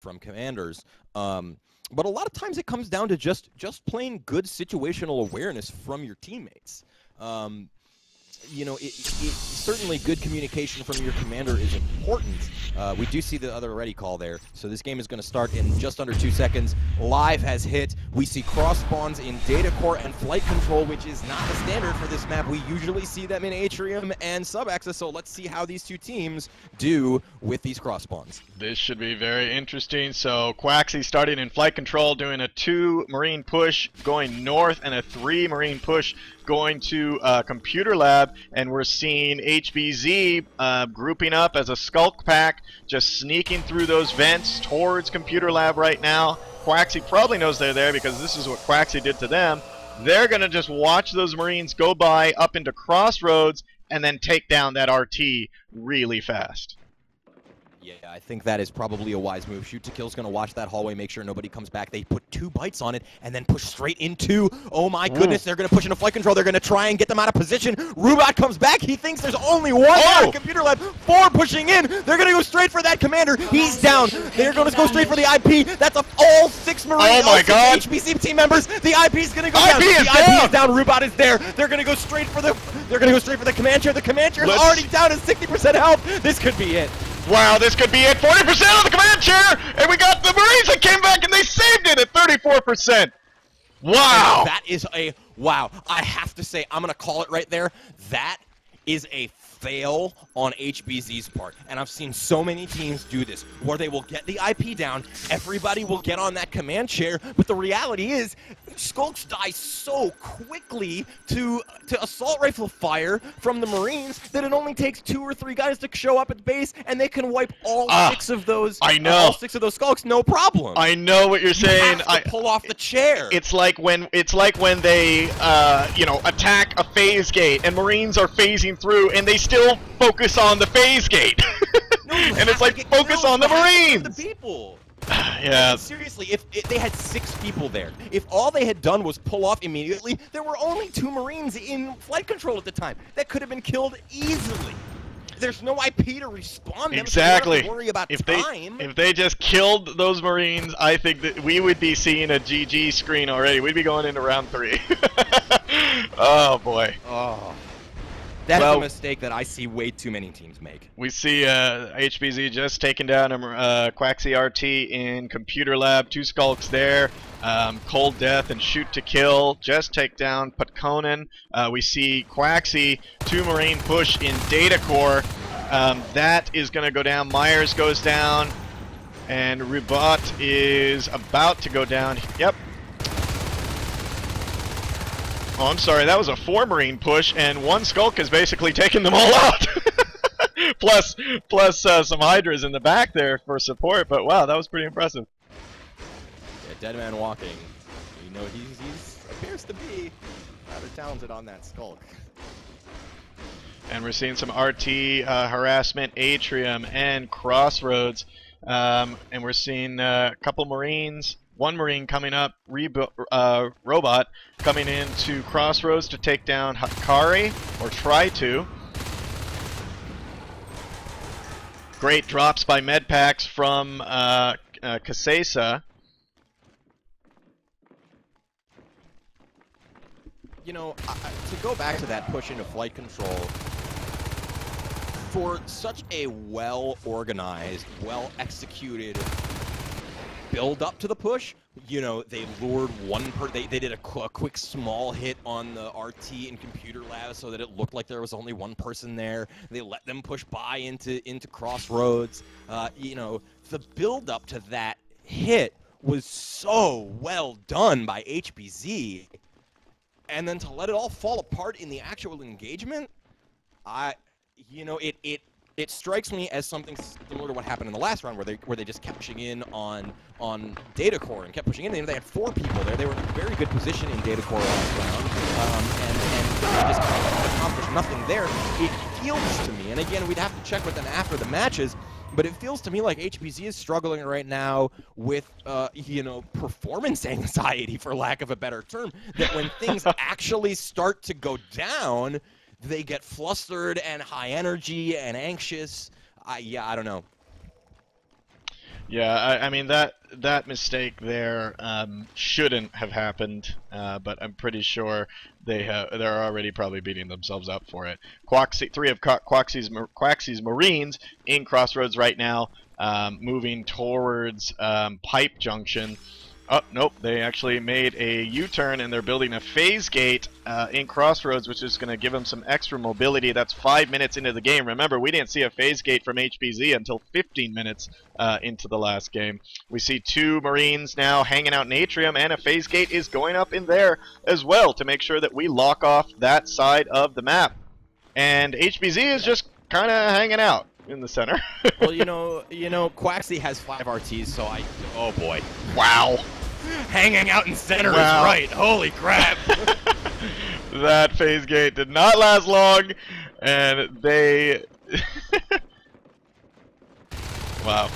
from commanders. But a lot of times it comes down to just plain good situational awareness from your teammates. You know, certainly good communication from your commander is important. We do see the other ready call there. So this game is going to start in just under 2 seconds. Live has hit. We see cross spawns in data core and flight control, which is not the standard for this map. We usually see them in Atrium and Subaxis, so let's see how these two teams do with these cross spawns. This should be very interesting. So Quaxy starting in flight control, doing a 2 Marine push going north and a 3 Marine push going to Computer Lab, and we're seeing HBZ grouping up as a skulk pack, just sneaking through those vents towards Computer Lab right now. Quaxy probably knows they're there because this is what Quaxy did to them. They're going to just watch those Marines go by up into Crossroads and then take down that RT really fast. Yeah, I think that is probably a wise move. Shoot to Kill's going to watch that hallway, make sure nobody comes back. They put 2 bites on it and then push straight into, oh my goodness, they're going to push into flight control. They're going to try and get them out of position. Rubot comes back. He thinks there's only one there in Computer Lab. 4 pushing in. They're going to go straight for that commander. He's down. They're going to go straight for the IP. That's all 6 Marines. Oh my God. HBC team members. The IP is going to go down. The IP is down. Rubot is there. They're going to go straight for the command chair. The command chair is already down at 60% health. This could be it. Wow, this could be it. 40% of the command chair, and we got the Marines that came back and they saved it at 34%. Wow. That is a wow. I have to say, I'm going to call it right there. That is a fail on HBZ's part. And I've seen so many teams do this, where they will get the IP down, everybody will get on that command chair, but the reality is, skulks die so quickly to assault rifle fire from the Marines that it only takes 2 or 3 guys to show up at base, and they can wipe all 6 of those. I know. All 6 of those skulks, no problem. I know what you're saying. You have to pull off the chair. It's like when they you know, attack a phase gate and Marines are phasing through and they still focus on the phase gate. No, and it's like focus on the Marines. The people. Yeah. Seriously, if they had 6 people there, if all they had done was pull off immediately, there were only 2 Marines in flight control at the time. That could have been killed easily. There's no IP to respawn them. Exactly. So you don't have to worry about time. If they just killed those Marines, I think that we would be seeing a GG screen already. We'd be going into round 3. Oh boy. Oh. That's a mistake that I see way too many teams make. We see HBZ just taking down Quaxy RT in Computer Lab. 2 skulks there. Cold Death and Shoot to Kill just take down Patkonen. We see Quaxy 2 Marine push in Data Core. That is going to go down. Myers goes down. And Rubot is about to go down. Yep. Oh, I'm sorry, that was a 4 Marine push, and 1 Skulk has basically taken them all out. plus some Hydras in the back there for support, but wow, that was pretty impressive. Yeah, Dead Man Walking. You know, he's appears to be rather talented on that Skulk. And we're seeing some RT harassment, Atrium, and Crossroads. And we're seeing a couple Marines. 1 Marine coming up, Robot coming into Crossroads to take down Hakari, or try to. Great drops by medpacks from Kasesa. You know, to go back to that push into flight control, for such a well-organized, well-executed build up to the push, you know, they lured they did a quick small hit on the RT in Computer Lab so that it looked like there was only 1 person there. They let them push by into Crossroads. You know, the build up to that hit was so well done by HBZ, and then to let it all fall apart in the actual engagement, you know, it strikes me as something similar to what happened in the last round, where they just kept pushing in on Data Core and kept pushing in. They had 4 people there. They were in a very good position in Data Core last round, and they just accomplished nothing there. It feels to me, and again, we'd have to check with them after the matches, but it feels to me like HBZ is struggling right now with, you know, performance anxiety, for lack of a better term. That when things actually start to go down, they get flustered and high energy and anxious. Yeah, I don't know. Yeah, I mean that mistake there shouldn't have happened, but I'm pretty sure they're already probably beating themselves up for it. Quaxy, three of Quaxy's Marines in Crossroads right now, moving towards Pipe Junction. Oh, nope, they actually made a U-turn and they're building a phase gate in Crossroads, which is going to give them some extra mobility. That's 5 minutes into the game. Remember, we didn't see a phase gate from HBZ until 15 minutes into the last game. We see 2 Marines now hanging out in Atrium, and a phase gate is going up in there as well to make sure that we lock off that side of the map. And HBZ is just kind of hanging out in the center. Well, you know, Quaxy has 5 RTs, so oh boy. Wow. Hanging out in center Wow. is right. Holy crap. That phase gate did not last long, and they... Wow.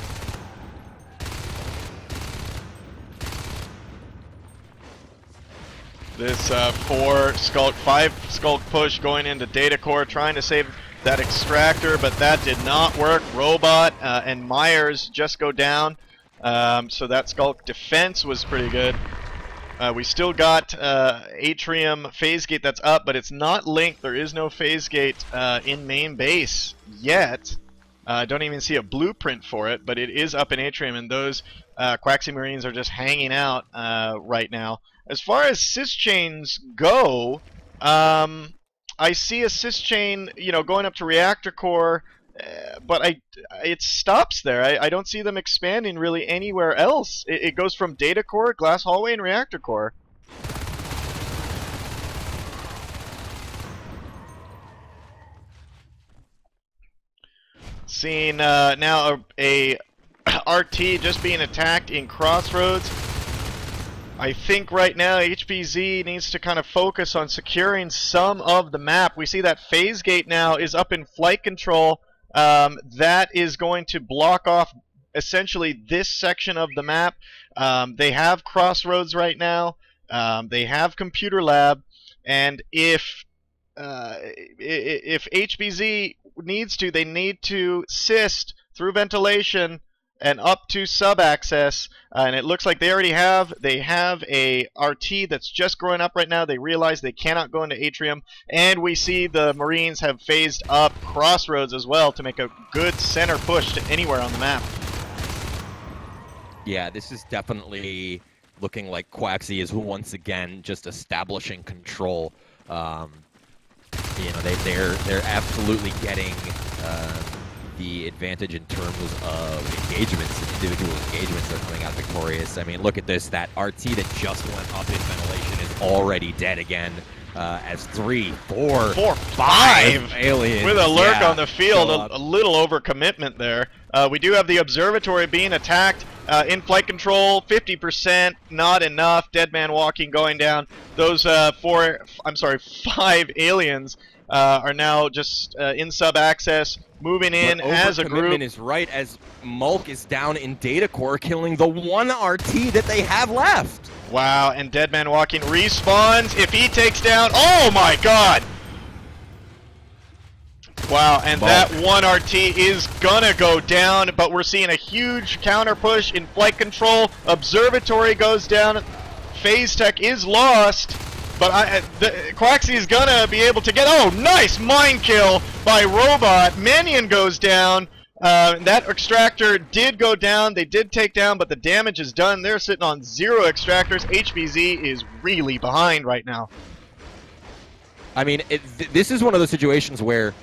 This 5 Skulk push going into Data Core, trying to save that extractor, but that did not work. Robot and Myers just go down. So that Skulk defense was pretty good. We still got Atrium phase gate that's up, but it's not linked. There is no phase gate in main base yet. I don't even see a blueprint for it, but it is up in Atrium, and those Quaxy Marines are just hanging out right now. As far as sys chains go, I see a sys chain, going up to reactor core. But it stops there. I don't see them expanding really anywhere else. It goes from data core, glass hallway, and reactor core. Seeing now a RT just being attacked in Crossroads. I think right now HBZ needs to kind of focus on securing some of the map. We see that phase gate now is up in flight control. That is going to block off essentially this section of the map. They have Crossroads right now. They have Computer Lab, and if HBZ needs to, they need to assist through ventilation and up to sub access, and it looks like they already have. They have a RT that's just growing up right now. They realize they cannot go into Atrium, and we see the Marines have phased up Crossroads as well to make a good center push to anywhere on the map. Yeah, this is definitely looking like Quaxy is once again just establishing control. They're absolutely getting the advantage in terms of engagements, individual engagements that are coming out victorious. I mean, look at this. That RT that just went up in ventilation is already dead again. As 3, 4, 5 aliens with a lurk on the field, a little overcommitment there. We do have the observatory being attacked. In flight control, 50%, not enough. Dead man walking, going down. Those 5 aliens are now just in sub access, moving in as a group. Is right, as Mulk is down in data core, killing the 1 RT that they have left. Wow, and Dead Man Walking respawns. If he takes down, oh my god! Wow, and that 1 RT is gonna go down, but we're seeing a huge counter push in flight control. Observatory goes down. Phase Tech is lost, but Quaxy is gonna be able to get, oh, nice mind kill by Robot. Minion goes down. That extractor did go down. They did take down, but the damage is done. They're sitting on 0 extractors. HBZ is really behind right now. I mean, this is one of those situations where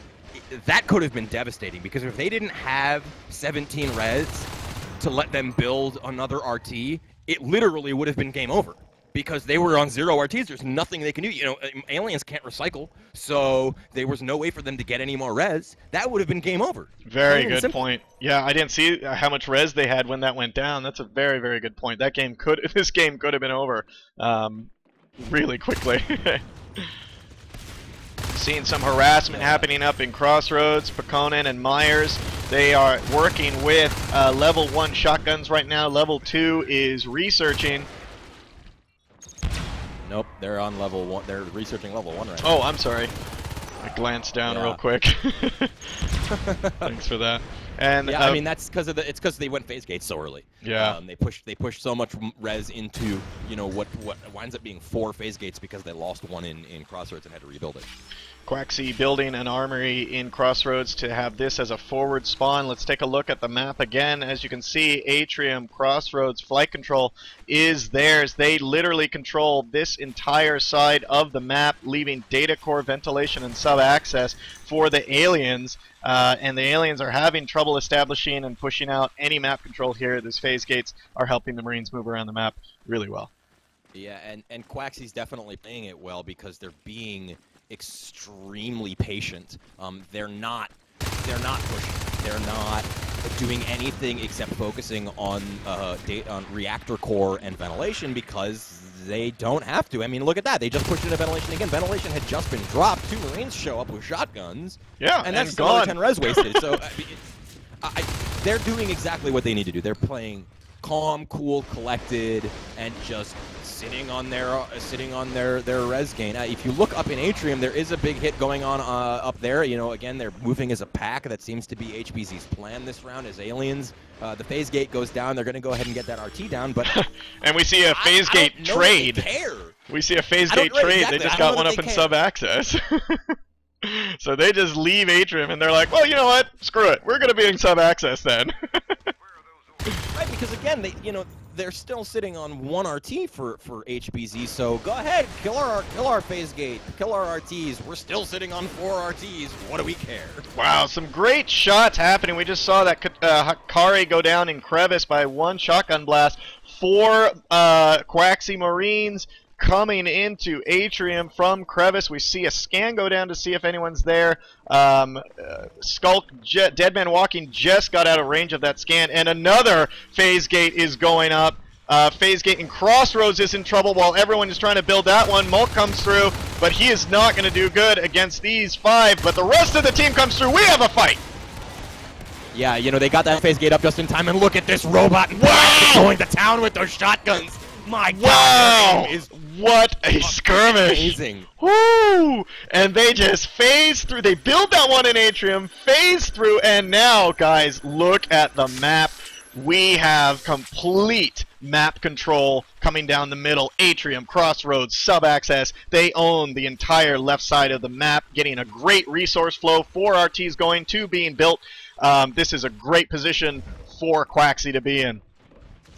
that could have been devastating, because if they didn't have 17 res to let them build another RT, it literally would have been game over. Because they were on 0 RTs, there's nothing they can do. Aliens can't recycle, so there was no way for them to get any more res. That would have been game over. Very good point. Yeah, I didn't see how much res they had when that went down. That's a very, very good point. This game could have been over really quickly. Seeing some harassment happening up in Crossroads. Pekonen and Myers, they are working with level 1 shotguns right now. Level 2 is researching. Nope, they're on level 1. They're researching level 1 right now. Oh, I'm sorry. I glanced down real quick. Thanks for that. And yeah, I mean that's because of it's because they went phase gates so early. Yeah. They pushed so much res into what winds up being 4 phase gates because they lost one in Crossroads and had to rebuild it. Quaxy building an armory in Crossroads to have this as a forward spawn. Let's take a look at the map again. As you can see, Atrium, Crossroads, flight control is theirs. They literally control this entire side of the map, leaving data core, ventilation, and sub-access for the aliens. And the aliens are having trouble establishing and pushing out any map control here. These phase gates are helping the Marines move around the map really well. Yeah, and Quaxy's definitely playing it well because they're being extremely patient. They're not pushing. They're not doing anything except focusing on reactor core and ventilation because they don't have to. I mean, look at that. They just pushed into ventilation again. Ventilation had just been dropped. 2 Marines show up with shotguns. Yeah, and that's another 10 res wasted. So they're doing exactly what they need to do. They're playing calm, cool, collected, and just sitting on their res gain. If you look up in Atrium, there is a big hit going on up there. Again, they're moving as a pack. That seems to be HBZ's plan this round as aliens. The phase gate goes down. They're going to go ahead and get that RT down. But and we see a phase gate trade. We see a phase gate trade. Exactly. They just got one up in sub-access. So they just leave Atrium, and they're like, well, you know what? Screw it. We're going to be in sub-access then. Right, because again, they're still sitting on 1 RT for HBZ. So go ahead, kill our phase gate, kill our RTs. We're still sitting on 4 RTs. What do we care? Wow, some great shots happening. We just saw that Hakari go down in crevice by 1 shotgun blast. 4 Quaxy Marines coming into Atrium from crevice. We see a scan go down to see if anyone's there. Skulk, Dead Man Walking just got out of range of that scan, and another phase gate is going up. Phase gate in Crossroads is in trouble while everyone is trying to build that one. Mulk comes through, but he is not going to do good against these 5, but the rest of the team comes through. We have a fight! Yeah, they got that phase gate up just in time, and look at this robot going to town with those shotguns. My God, wow! What a skirmish! Amazing. Woo! And they just phase through. They build that one in Atrium, phase through, and now, guys, look at the map. We have complete map control coming down the middle. Atrium, Crossroads, sub-access. They own the entire left side of the map, getting a great resource flow. 4 RTs going, 2 being built. This is a great position for Quaxy to be in.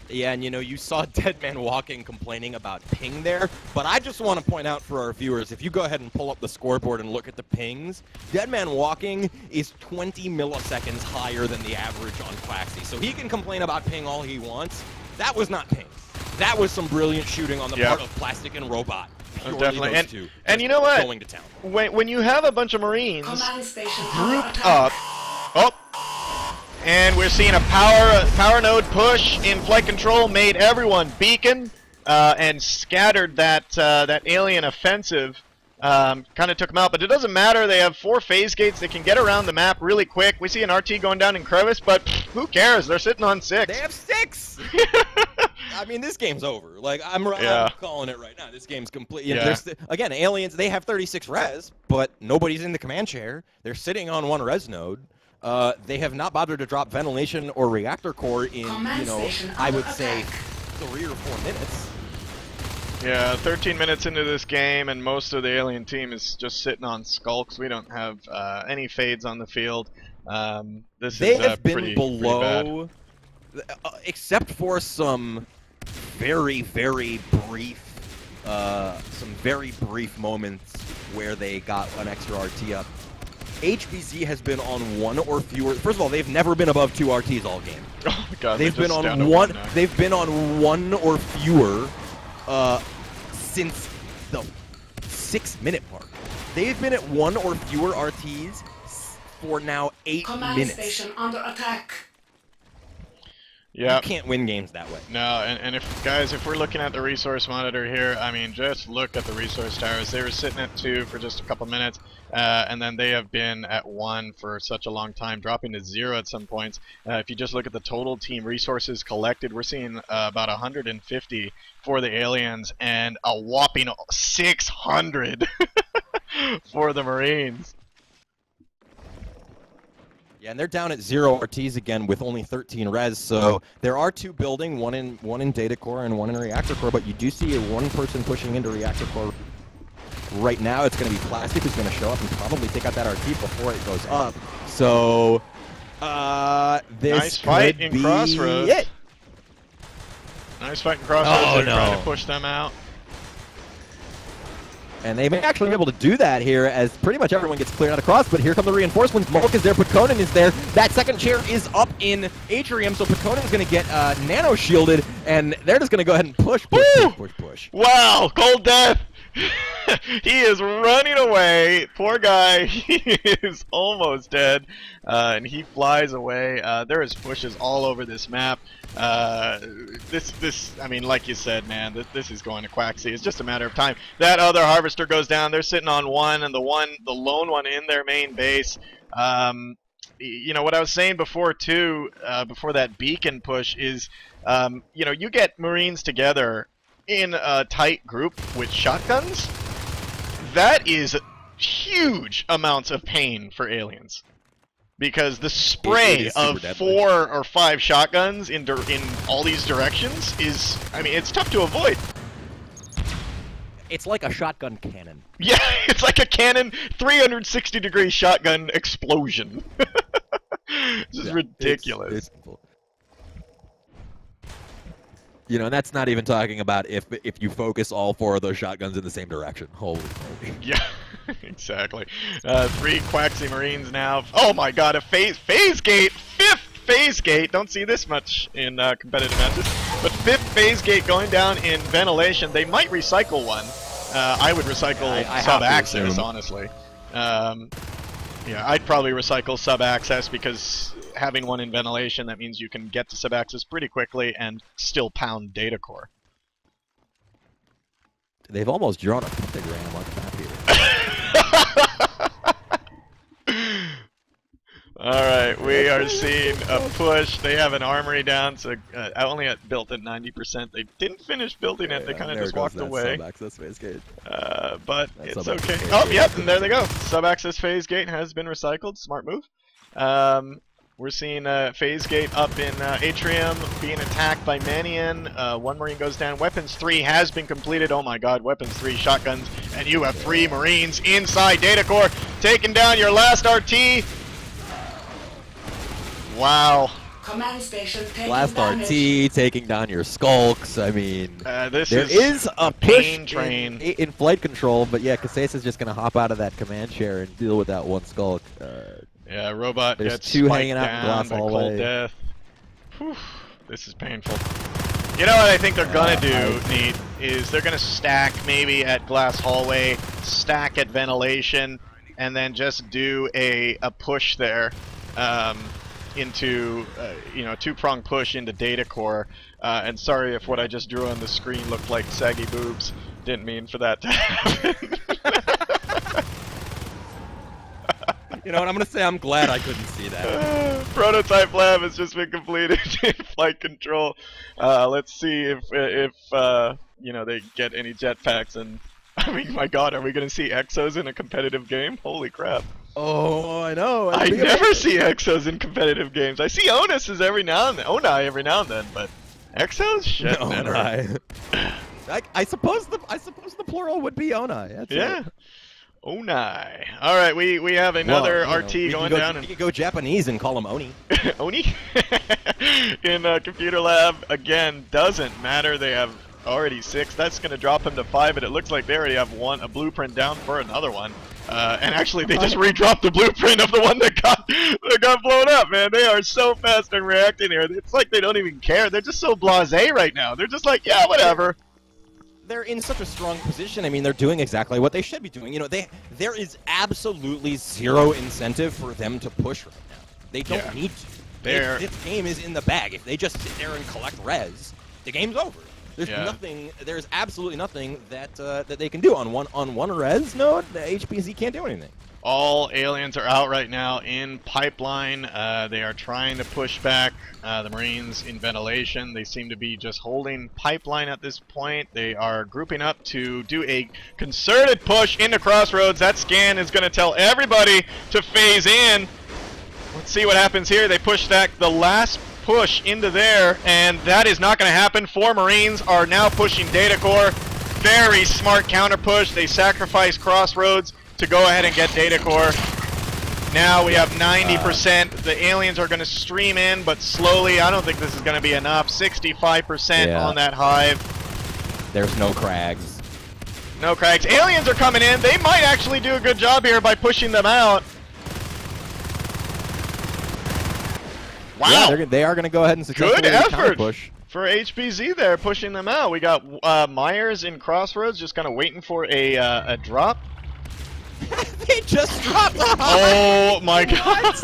Yeah, and you saw Dead Man Walking complaining about ping there, but I just want to point out for our viewers, if you go ahead and pull up the scoreboard and look at the pings, Dead Man Walking is 20 milliseconds higher than the average on Quaxy. So he can complain about ping all he wants. That was not ping. That was some brilliant shooting on the part of Plastic and Robot. Definitely. And you know what? Going to town. When you have a bunch of Marines grouped up, and we're seeing a power node push in flight control, made everyone beacon, and scattered that alien offensive. Kind of took them out, but it doesn't matter. They have 4 phase gates. They can get around the map really quick. We see an RT going down in crevice, but who cares? They're sitting on 6. They have 6. I mean, this game's over. Like I'm calling it right now. This game's complete. Again, aliens. They have 36 res, but nobody's in the command chair. They're sitting on 1 res node. They have not bothered to drop ventilation or reactor core in, I would say 3 or 4 minutes. Yeah, 13 minutes into this game, and most of the alien team is just sitting on skulks. We don't have any fades on the field. They have been below, except for some very, very brief, moments where they got an extra RT up. HBZ has been on 1 or fewer. First of all, they've never been above 2 RTs all game. Oh my God! They've been on 1. They've been on 1 or fewer since the 6-minute mark. They've been at 1 or fewer RTs for now 8 minutes. Station under attack. Yeah. You can't win games that way. No, and if we're looking at the resource monitor here, I mean, just look at the resource towers. They were sitting at 2 for just a couple minutes, and then they have been at 1 for such a long time, dropping to 0 at some points. If you just look at the total team resources collected, we're seeing about 150 for the aliens and a whopping 600 for the Marines. Yeah, and they're down at 0 RTs again with only 13 res. So there are 2 building, one in data core and one in reactor core. But you do see one person pushing into reactor core right now. It's going to be Plastic who's going to show up and probably take out that RT before it goes up. So this nice fight could in be Crossroads. it. Nice fight in Crossroads. Oh, They're no. trying to push them out. And they may actually be able to do that here as pretty much everyone gets cleared out across, but here come the reinforcements. Mulk is there, Pekonen is there. That second chair is up in Atrium, so Pekonen is going to get nano-shielded, and they're just going to go ahead and push. Wow, cold death! He is running away. Poor guy. He is almost dead, and he flies away. There is pushes all over this map. I mean, like you said, man, this is going to Quaxy. It's just a matter of time. That other harvester goes down. They're sitting on one, and the lone one in their main base. You know what I was saying before too, before that beacon push is, you know, you get Marines together in a tight group with shotguns. That is huge amounts of pain for aliens. Because the spray of 4 or 5 shotguns in all these directions is, I mean, it's tough to avoid. It's like a shotgun cannon. Yeah, it's like a cannon 360-degree shotgun explosion. This is ridiculous. It's you know, and that's not even talking about if you focus all 4 of those shotguns in the same direction. Holy moly. Yeah, exactly. 3 Quaxy Marines now. Oh my god, a phase gate! 5th phase gate! Don't see this much in competitive matches. But 5th phase gate going down in ventilation. They might recycle one. I would recycle sub-access, honestly. Yeah, I'd probably recycle sub-access because having one in ventilation, that means you can get to sub-access pretty quickly and still pound data core. They've almost drawn a pentagram on the map here. Alright, we are seeing a push. They have an armory down, so only built at 90%. They didn't finish building it, they kind of just walked away. Sub-access phase gate. But it's okay. Oh, yep, and there they go. Sub-access phase gate has been recycled. Smart move. We're seeing phase gate up in Atrium being attacked by Manian. 1 Marine goes down. Weapons 3 has been completed. Oh my god, Weapons 3 shotguns. And you have 3 Marines inside data core taking down your last RT. Wow. Command station last RT taking down your skulks. I mean, there is a push train in flight control, but yeah, Casais is just going to hop out of that command chair and deal with that one skulk. Yeah, robot there's gets 2 spiked hanging out in glass by hallway. cold death. Whew, this is painful. You know what I think they're gonna do, Neat, is they're gonna stack maybe at glass hallway, stack at ventilation, and then just do a push there into you know, 2-prong push into data core. And sorry if what I just drew on the screen looked like saggy boobs. Didn't mean for that to happen. You know what, I'm going to say I'm glad I couldn't see that. Prototype lab has just been completed in flight control. Let's see if you know, they get any jetpacks. And I mean, my god, are we going to see Exos in a competitive game? Holy crap. Oh, I know. I never see Exos in competitive games. I see Onus every now and then. Onai every now and then, but Exos? Shit, no, never. I suppose the plural would be Onai. That's yeah. It. Onai. All right, we have another RT going down. You can go Japanese and call him Oni. Oni? In computer lab, again, doesn't matter. They have already 6. That's going to drop him to 5, but it looks like they already have a blueprint down for another one. And actually, they just redropped the blueprint of the one that got blown up, man. They are so fast in reacting here. It's like they don't even care. They're just so blasé right now. They're just like, yeah, whatever. They're in such a strong position. I mean, they're doing exactly what they should be doing. You know, there is absolutely 0 incentive for them to push right now. They don't need to. This game is in the bag. If they just sit there and collect res, the game's over. There's nothing. There's absolutely nothing that that they can do on one res node. The HBZ can't do anything. All aliens are out right now in pipeline. They are trying to push back the Marines in ventilation. They seem to be just holding pipeline at this point. They are grouping up to do a concerted push into Crossroads. That scan is going to tell everybody to phase in. Let's see what happens here. They push back the last push into there, and that is not going to happen. 4 Marines are now pushing Data Core. Very smart counter push. They sacrifice Crossroads to go ahead and get Data Core. Now we have 90%. The aliens are going to stream in, but slowly. I don't think this is going to be enough. 65% on that hive. There's no Crags. No Crags. Aliens are coming in. They might actually do a good job here by pushing them out. Wow. Yeah, they are going to go ahead and successfully good effort push. For HBZ there, pushing them out. We got Myers in Crossroads just kind of waiting for a drop. They just dropped the hive! Oh my god!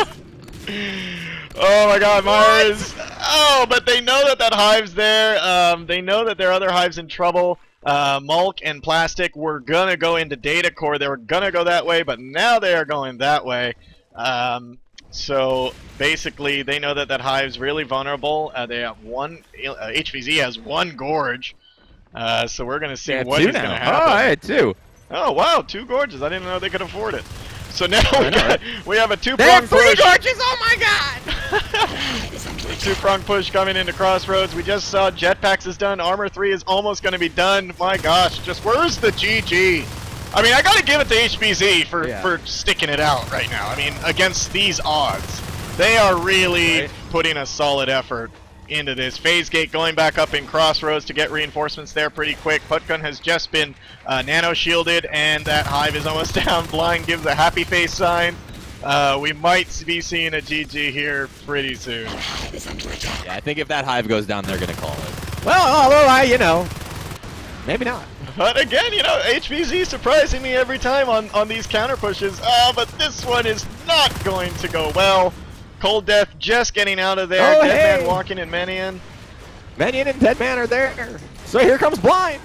Oh my god, Myers! Oh, but they know that hive's there. They know that their other hive's in trouble. Mulk and Plastic were gonna go into Data Core. They were gonna go that way, but now they are going that way. So basically, they know that hive's really vulnerable. They have one. HBZ has 1 gorge. So we're gonna see what is gonna happen. Oh, I had 2. Oh wow, 2 gorges! I didn't know they could afford it. So now we have a 2-prong push. They have 3 gorges! Oh my god! 2-prong push coming into Crossroads. We just saw Jetpacks is done. Armor 3 is almost going to be done. My gosh, just where's the GG? I mean, I got to give it to HBZ for sticking it out right now. I mean, against these odds, they are really putting a solid effort into this. Phase Gate going back up in Crossroads to get reinforcements there pretty quick. Putgun has just been nano shielded, and that hive is almost down. Blind gives a happy face sign. We might be seeing a GG here pretty soon. Yeah, I think if that hive goes down, they're gonna call it. Well, although you know, maybe not. But again, you know, HBZ surprising me every time on these counter pushes. But this one is not going to go well. Cold Death just getting out of there. Oh, Deadman walking in Manian. Manian and Deadman are there. So here comes Blind.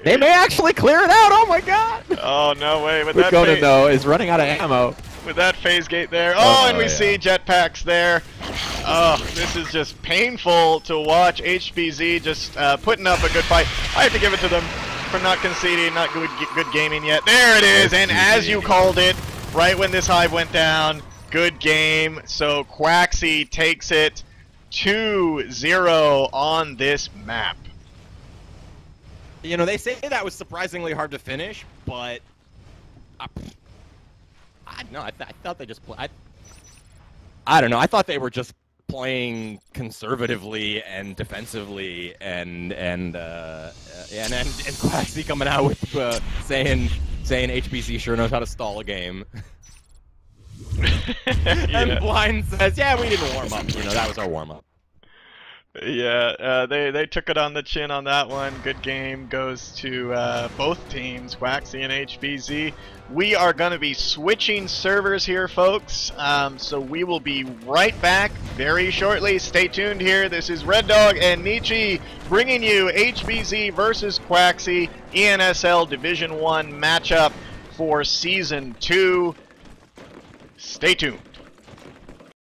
They may actually clear it out. Oh my god. Oh, no way. With Conan, though, is running out of ammo. With that phase gate there. Oh, and we see Jetpacks there. Oh, this is just painful to watch. HBZ just putting up a good fight. I have to give it to them for not conceding, not good gaming yet. There it is, and as you called it, right when this hive went down, good game. So Quaxy takes it 2-0 on this map. You know, they say that was surprisingly hard to finish, but I thought they just played. I don't know. I thought they were just playing conservatively and defensively, and Quaxy coming out with saying HBC sure knows how to stall a game. And Blind says, yeah, we didn't warm up. You know, that was our warm up. Yeah, they took it on the chin on that one. Good game goes to both teams, Quaxy and HBZ. We are going to be switching servers here, folks. So we will be right back very shortly. Stay tuned here. This is Red Dog and Nietzsche bringing you HBZ versus Quaxy ENSL Division 1 matchup for Season 2. Stay tuned.